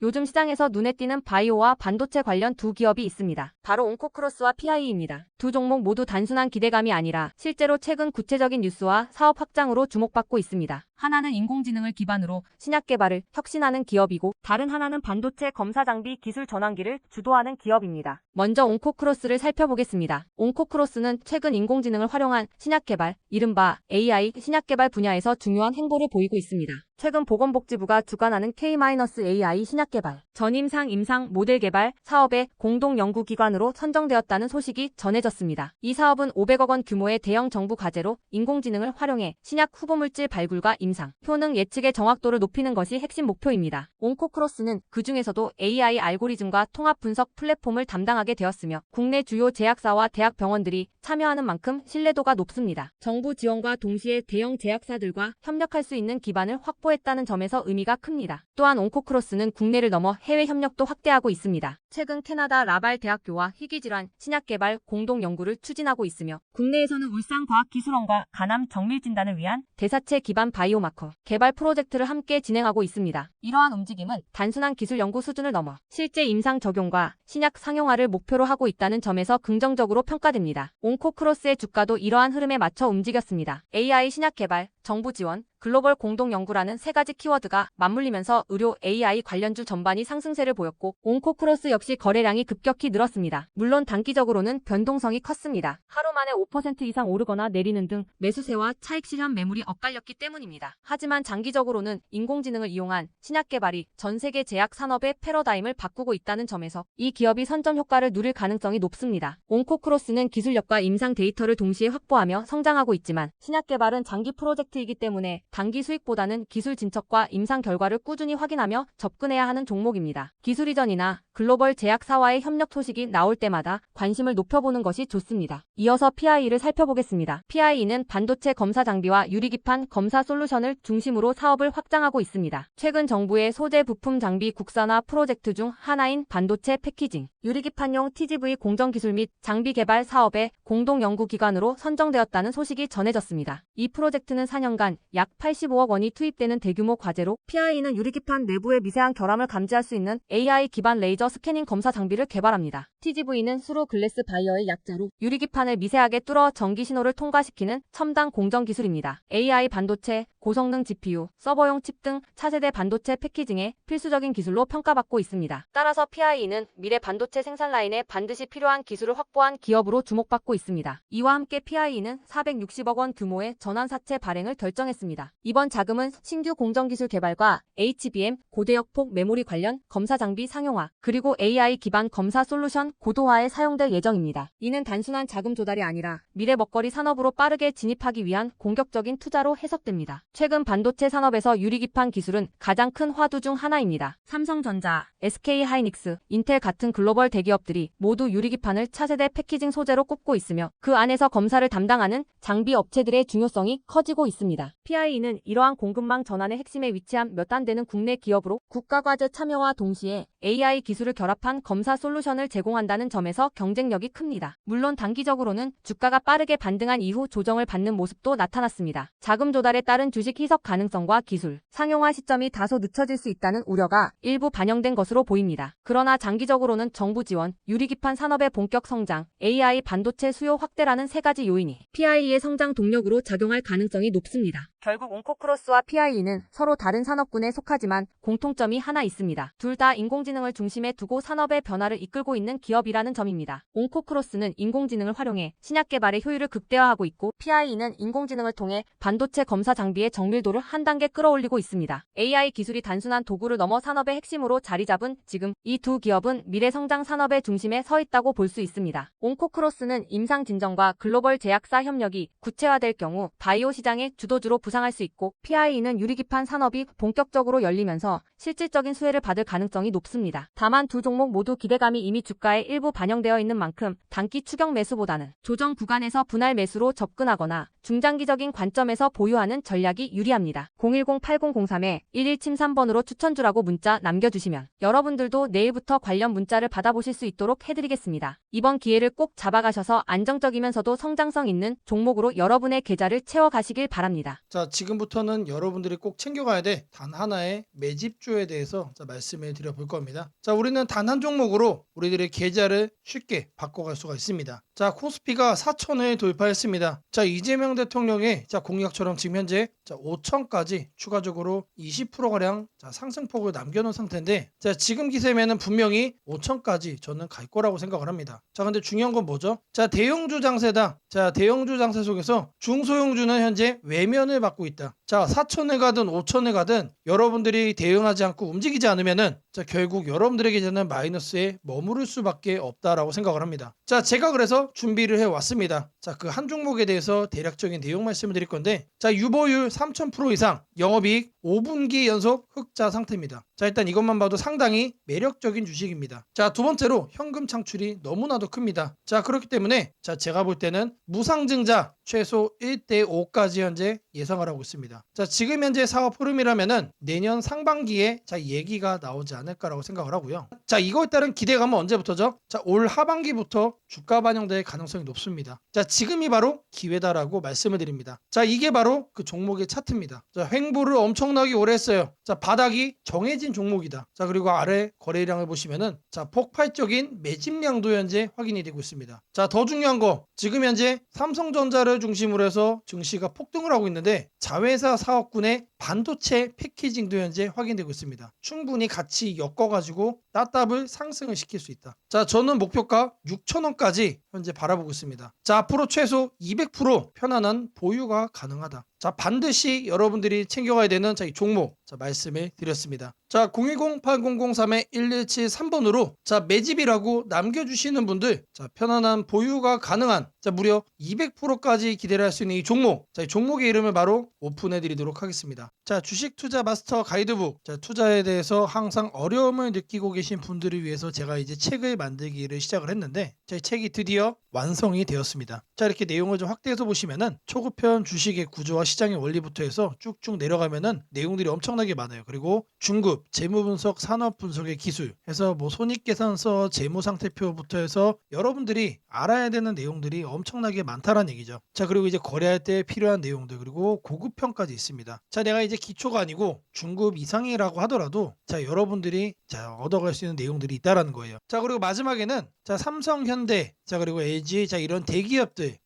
요즘 시장에서 눈에 띄는 바이오와 반도체 관련 두 기업이 있습니다. 바로 온코크로스와 PIE입니다. 두 종목 모두 단순한 기대감이 아니라 실제로 최근 구체적인 뉴스와 사업 확장으로 주목받고 있습니다. 하나는 인공지능을 기반으로 신약 개발을 혁신하는 기업이고, 다른 하나는 반도체 검사 장비 기술 전환기를 주도하는 기업입니다. 먼저 온코크로스를 살펴보겠습니다. 온코크로스는 최근 인공지능을 활용한 신약 개발, 이른바 AI 신약 개발 분야에서 중요한 행보를 보이고 있습니다. 최근 보건복지부가 주관하는 K-AI 신약 개발, 전임상 임상 모델 개발 사업의 공동 연구기관으로 선정되었다는 소식이 전해졌습니다. 이 사업은 500억 원 규모의 대형 정부 과제로 인공지능을 활용해 신약 후보물질 발굴과 임상, 효능 예측의 정확도를 높이는 것이 핵심 목표입니다. 온코크로스는 그중에서도 AI 알고리즘과 통합 분석 플랫폼을 담당하게 되었으며, 국내 주요 제약사와 대학병원들이 참여하는 만큼 신뢰도가 높습니다. 정부 지원과 동시에 대형 제약사들과 협력할 수 있는 기반을 확보했다는 점에서 의미가 큽니다. 또한 온코크로스는 국내를 넘어 해외 협력도 확대하고 있습니다. 최근 캐나다 라발 대학교와 희귀질환 신약 개발 공동 연구를 추진하고 있으며, 국내에서는 울산과학기술원과 간암 정밀 진단을 위한 대사체 기반 바이오마커 개발 프로젝트를 함께 진행하고 있습니다. 이러한 움직임은 단순한 기술 연구 수준을 넘어 실제 임상 적용과 신약 상용화를 목표로 하고 있다는 점에서 긍정적으로 평가됩니다. 온코크로스의 주가도 이러한 흐름에 맞춰 움직였습니다. AI 신약 개발, 정부 지원, 글로벌 공동 연구라는 세 가지 키워드가 맞물리면서 의료 AI 관련주 전반이 상승세를 보였고, 온코크로스 역시 거래량이 급격히 늘었습니다. 물론 단기적으로는 변동성이 컸습니다. 하루 만에 5% 이상 오르거나 내리는 등 매수세와 차익 실현 매물이 엇갈렸기 때문입니다. 하지만 장기적으로는 인공지능을 이용한 신약 개발이 전 세계 제약 산업의 패러다임을 바꾸고 있다는 점에서 이 기업이 선점 효과를 누릴 가능성이 높습니다. 온코크로스는 기술력과 임상 데이터를 동시에 확보하며 성장하고 있지만, 신약 개발은 장기 프로젝트이기 때문에 단기 수익보다는 기술 진척과 임상 결과를 꾸준히 확인하며 접근해야 하는 종목입니다. 기술 이전이나 글로벌 제약사와의 협력 소식이 나올 때마다 관심을 높여보는 것이 좋습니다. 이어서 PIE를 살펴보겠습니다. PIE는 반도체 검사 장비와 유리기판 검사 솔루션을 중심으로 사업을 확장하고 있습니다. 최근 정부의 소재 부품 장비 국산화 프로젝트 중 하나인 반도체 패키징, 유리기판용 TGV 공정기술 및 장비 개발 사업의 공동 연구기관으로 선정되었다는 소식이 전해졌습니다. 이 프로젝트는 4년간 약 85억 원이 투입되는 대규모 과제로, PIE는 유리기판 내부의 미세한 결함을 감지할 수 있는 AI 기반 레이저 스캐닝 검사 장비를 개발합니다. TGV는 수로 글래스 바이어의 약자로 유리기판을 미세하게 뚫어 전기 신호를 통과시키는 첨단 공정 기술입니다. AI 반도체, 고성능 GPU, 서버용 칩 등 차세대 반도체 패키징의 필수적인 기술로 평가받고 있습니다. 따라서 PIE는 미래 반도체 생산 라인에 반드시 필요한 기술을 확보한 기업으로 주목받고 있습니다. 이와 함께 PIE는 460억 원 규모의 전환사채 발행을 결정했습니다. 이번 자금은 신규 공정기술 개발과 HBM, 고대역폭 메모리 관련 검사 장비 상용화, 그리고 AI 기반 검사 솔루션 고도화에 사용될 예정입니다. 이는 단순한 자금 조달이 아니라 미래 먹거리 산업으로 빠르게 진입하기 위한 공격적인 투자로 해석됩니다. 최근 반도체 산업에서 유리기판 기술은 가장 큰 화두 중 하나입니다. 삼성전자, SK하이닉스, 인텔 같은 글로벌 대기업들이 모두 유리기판을 차세대 패키징 소재로 꼽고 있으며, 그 안에서 검사를 담당하는 장비 업체들의 중요성이 커지고 있습니다. PIE는 이러한 공급망 전환의 핵심에 위치한 몇 안 되는 국내 기업으로 국가과제 참여와 동시에 AI 기술을 결합한 검사 솔루션을 제공한다는 점에서 경쟁력이 큽니다. 물론 단기적으로는 주가가 빠르게 반등한 이후 조정을 받는 모습도 나타났습니다. 자금 조달에 따른 주식 희석 가능성과 기술 상용화 시점이 다소 늦춰질 수 있다는 우려가 일부 반영된 것으로 보입니다. 그러나 장기적으로는 정부 지원, 유리기판 산업의 본격 성장, AI 반도체 수요 확대라는 세 가지 요인이 PIE의 성장 동력으로 작용할 가능성이 높습니다. 결국 온코크로스와 PIE는 서로 다른 산업군에 속하지만 공통점이 하나 있습니다. 둘 다 인공지능을 중심에 두고 산업의 변화를 이끌고 있는 기업이라는 점입니다. 온코크로스는 인공지능을 활용해 신약 개발의 효율을 극대화하고 있고, PIE는 인공지능을 통해 반도체 검사 장비의 정밀도를 한 단계 끌어올리고 있습니다. AI 기술이 단순한 도구를 넘어 산업의 핵심으로 자리 잡은 지금, 이 두 기업은 미래 성장 산업의 중심에 서 있다고 볼 수 있습니다. 온코크로스는 임상 진정과 글로벌 제약사 협력이 구체화될 경우 바이오 시장의 주도주로 부상할 수 있고, PIE는 유리기판 산업이 본격적으로 열리면서 실질적인 수혜를 받을 가능성이 높습니다. 다만 두 종목 모두 기대감이 이미 주가에 일부 반영되어 있는 만큼 단기 추격 매수보다는 조정 구간에서 분할 매수로 접근하거나 중장기적인 관점에서 보유하는 전략이 유리합니다. 010-8003-1173번으로 추천주라고 문자 남겨주시면 여러분들도 내일부터 관련 문자를 받아보실 수 있도록 해드리겠습니다. 이번 기회를 꼭 잡아가셔서 안정적이면서도 성장성 있는 종목으로 여러분의 계좌를 채워가시길 바랍니다. 자, 지금 지금부터는 여러분들이 꼭 챙겨가야 돼 단 하나의 매집주에 대해서 말씀을 드려볼 겁니다. 자, 우리는 단 한 종목으로 우리들의 계좌를 쉽게 바꿔갈 수가 있습니다. 자, 코스피가 4천을 돌파했습니다. 자, 이재명 대통령의 공약처럼 지금 현재 5천까지 추가적으로 20%가량 상승폭을 남겨놓은 상태인데, 자, 지금 기세면은 분명히 5천까지 저는 갈 거라고 생각을 합니다. 자, 근데 중요한 건 뭐죠? 자, 대형주 장세다. 자, 대형주 장세 속에서 중소형주는 현재 외면을 받고 있다. 자, 4천에 가든 5천에 가든 여러분들이 대응하지 않고 움직이지 않으면은 결국 여러분들에게 저는 마이너스에 머무를 수밖에 없다라고 생각을 합니다. 자, 제가 그래서 준비를 해왔습니다. 자, 그 한 종목에 대해서 대략적인 내용 말씀을 드릴 건데, 자, 유보율 3000% 이상, 영업이익 5분기 연속 흑자 상태입니다. 자, 일단 이것만 봐도 상당히 매력적인 주식입니다. 자, 두 번째로 현금 창출이 너무나도 큽니다. 자, 그렇기 때문에 제가 볼 때는 무상증자 최소 1대5까지 현재 예상을 하고 있습니다. 자, 지금 현재 사업 흐름이라면은 내년 상반기에 얘기가 나오지 않을까라고 생각을 하고요. 자, 이거에 따른 기대감은 언제부터죠? 자, 올 하반기부터 주가 반영될 가능성이 높습니다. 자, 지금이 바로 기회다라고 말씀을 드립니다. 자, 이게 바로 그 종목의 차트입니다. 자, 횡보를 엄청나게 오래 했어요. 자, 바닥이 정해진 종목이다. 자, 그리고 아래 거래량을 보시면은 폭발적인 매집량도 현재 확인이 되고 있습니다. 자, 더 중요한 거, 지금 현재 삼성전자를 중심으로 해서 증시가 폭등을 하고 있는데 자회사 사업군의 반도체 패키징도 현재 확인되고 있습니다. 충분히 같이 엮어가지고 따답을 상승을 시킬 수 있다. 자, 저는 목표가 6,000원까지 현재 바라보고 있습니다. 자, 앞으로 최소 200% 편안한 보유가 가능하다. 자, 반드시 여러분들이 챙겨가야 되는 이 종목 말씀을 드렸습니다. 자, 010-8003-1173번으로 매집이라고 남겨주시는 분들, 편안한 보유가 가능한 무려 200%까지 기대를 할 수 있는 이 종목, 이 종목의 이름을 바로 오픈해 드리도록 하겠습니다. 자, 주식 투자 마스터 가이드북, 투자에 대해서 항상 어려움을 느끼고 계신 분들을 위해서 제가 이제 책을 만들기를 시작을 했는데, 이 책이 드디어 완성이 되었습니다. 자, 이렇게 내용을 좀 확대해서 보시면은 초급편 주식의 구조와 시장의 원리부터 해서 쭉쭉 내려가면은 내용들이 엄청나게 많아요. 그리고 중급 재무 분석, 산업 분석의 기술 해서 손익계산서, 재무 상태표부터 해서 여러분들이 알아야 되는 내용들이 엄청나게 많다라는 얘기죠. 자, 그리고 이제 거래할 때 필요한 내용들, 그리고 고급편까지 있습니다. 자, 내가 이제 기초가 아니고 중급 이상이라고 하더라도 여러분들이 얻어갈 수 있는 내용들이 있다라는 거예요. 자, 그리고 마지막에는 삼성, 현대, 그리고 LG, 이런 대기업들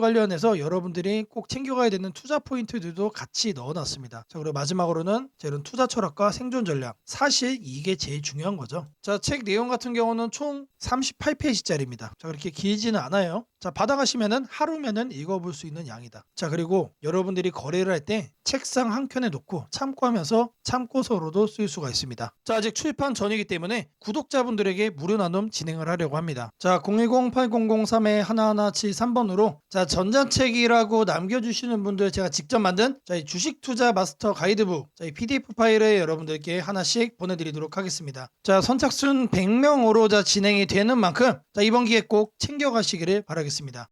관련해서 여러분들이 꼭 챙겨가야 되는 투자 포인트들도 같이 넣어놨습니다. 자, 그리고 마지막으로는 이런 투자 철학과 생존 전략, 사실 이게 제일 중요한 거죠. 자, 책 내용 같은 경우는 총 38페이지짜리입니다. 자, 그렇게 길지는 않아요. 자, 받아가시면은 하루면은 읽어볼 수 있는 양이다. 자, 그리고 여러분들이 거래를 할 때 책상 한 켠에 놓고 참고하면서 참고서로도 쓸 수가 있습니다. 자, 아직 출판 전이기 때문에 구독자분들에게 무료 나눔 진행을 하려고 합니다. 자, 010-8003-1173번으로 전자책이라고 남겨주시는 분들 제가 직접 만든 이 주식 투자 마스터 가이드북 이 PDF 파일을 여러분들께 하나씩 보내드리도록 하겠습니다. 자, 선착순 100명으로 진행이 되는 만큼 이번 기회 꼭 챙겨가시기를 바라겠습니다.